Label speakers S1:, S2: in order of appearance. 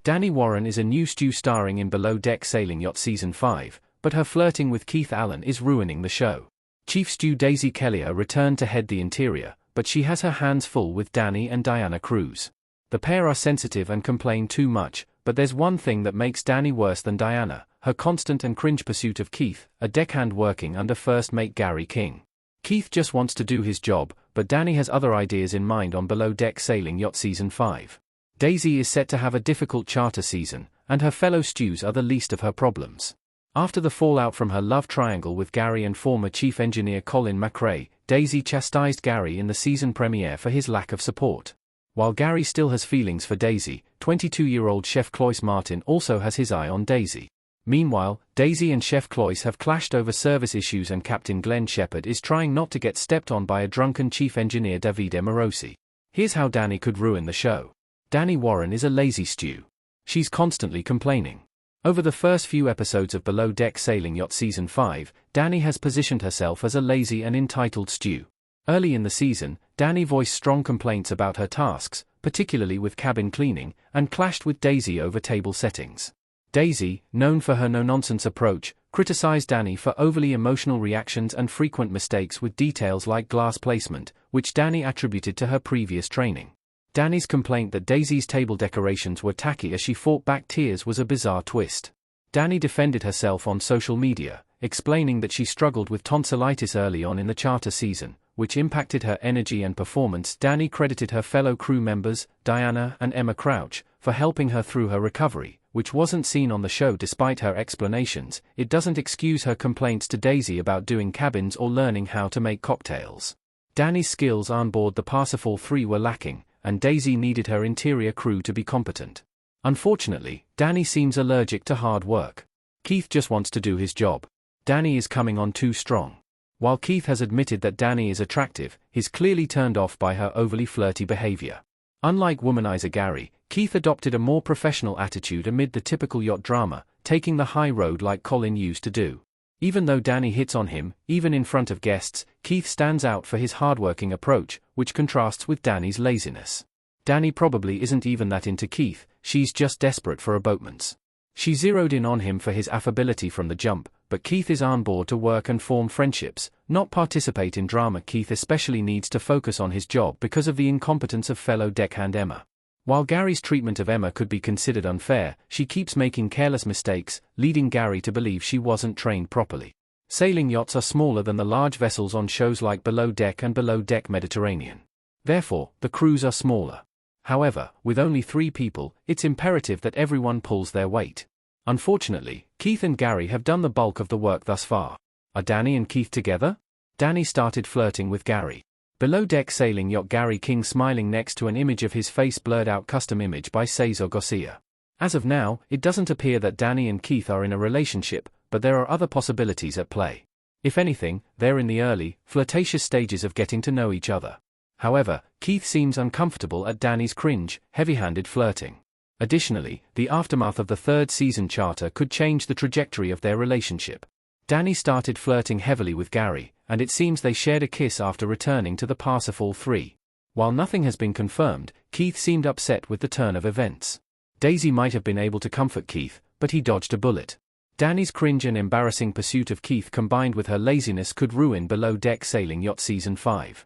S1: Danni Warren is a new stew starring in Below Deck Sailing Yacht Season 5, but her flirting with Keith Allen is ruining the show. Chief Stew Daisy Kelliher returned to head the interior, but she has her hands full with Danni and Diana Cruz. The pair are sensitive and complain too much, but there's one thing that makes Danni worse than Diana: her constant and cringe pursuit of Keith, a deckhand working under first mate Gary King. Keith just wants to do his job, but Danni has other ideas in mind on Below Deck Sailing Yacht Season 5. Daisy is set to have a difficult charter season, and her fellow stews are the least of her problems. After the fallout from her love triangle with Gary and former chief engineer Colin McRae, Daisy chastised Gary in the season premiere for his lack of support. While Gary still has feelings for Daisy, 22-year-old Chef Cloyce Martin also has his eye on Daisy. Meanwhile, Daisy and Chef Cloyce have clashed over service issues, and Captain Glenn Shepard is trying not to get stepped on by a drunken chief engineer Davide Morosi. Here's how Danni could ruin the show. Danni Warren is a lazy stew. She's constantly complaining. Over the first few episodes of Below Deck Sailing Yacht Season 5, Danni has positioned herself as a lazy and entitled stew. Early in the season, Danni voiced strong complaints about her tasks, particularly with cabin cleaning, and clashed with Daisy over table settings. Daisy, known for her no-nonsense approach, criticized Danni for overly emotional reactions and frequent mistakes with details like glass placement, which Danni attributed to her previous training. Danni's complaint that Daisy's table decorations were tacky as she fought back tears was a bizarre twist. Danni defended herself on social media, explaining that she struggled with tonsillitis early on in the charter season, which impacted her energy and performance. Danni credited her fellow crew members, Diana and Emma Crouch, for helping her through her recovery, which wasn't seen on the show. Despite her explanations, it doesn't excuse her complaints to Daisy about doing cabins or learning how to make cocktails. Danni's skills on board the Parsifal 3 were lacking, and Daisy needed her interior crew to be competent. Unfortunately, Danni seems allergic to hard work. Keith just wants to do his job. Danni is coming on too strong. While Keith has admitted that Danni is attractive, he's clearly turned off by her overly flirty behavior. Unlike womanizer Gary, Keith adopted a more professional attitude amid the typical yacht drama, taking the high road like Colin used to do. Even though Danni hits on him, even in front of guests, Keith stands out for his hardworking approach, which contrasts with Danni's laziness. Danni probably isn't even that into Keith, she's just desperate for elopements. She zeroed in on him for his affability from the jump, but Keith is on board to work and form friendships, not participate in drama. Keith especially needs to focus on his job because of the incompetence of fellow deckhand Emma. While Gary's treatment of Emma could be considered unfair, she keeps making careless mistakes, leading Gary to believe she wasn't trained properly. Sailing yachts are smaller than the large vessels on shows like Below Deck and Below Deck Mediterranean. Therefore, the crews are smaller. However, with only 3 people, it's imperative that everyone pulls their weight. Unfortunately, Keith and Gary have done the bulk of the work thus far. Are Danni and Keith together? Danni started flirting with Gary. Below Deck Sailing Yacht Gary King smiling next to an image of his face blurred out custom image by Cesar Garcia. As of now, it doesn't appear that Danni and Keith are in a relationship, but there are other possibilities at play. If anything, they're in the early, flirtatious stages of getting to know each other. However, Keith seems uncomfortable at Danni's cringe, heavy-handed flirting. Additionally, the aftermath of the 3rd season charter could change the trajectory of their relationship. Danni started flirting heavily with Gary, and it seems they shared a kiss after returning to the Parsifal 3. While nothing has been confirmed, Keith seemed upset with the turn of events. Daisy might have been able to comfort Keith, but he dodged a bullet. Danni's cringe and embarrassing pursuit of Keith combined with her laziness could ruin Below Deck Sailing Yacht Season 5.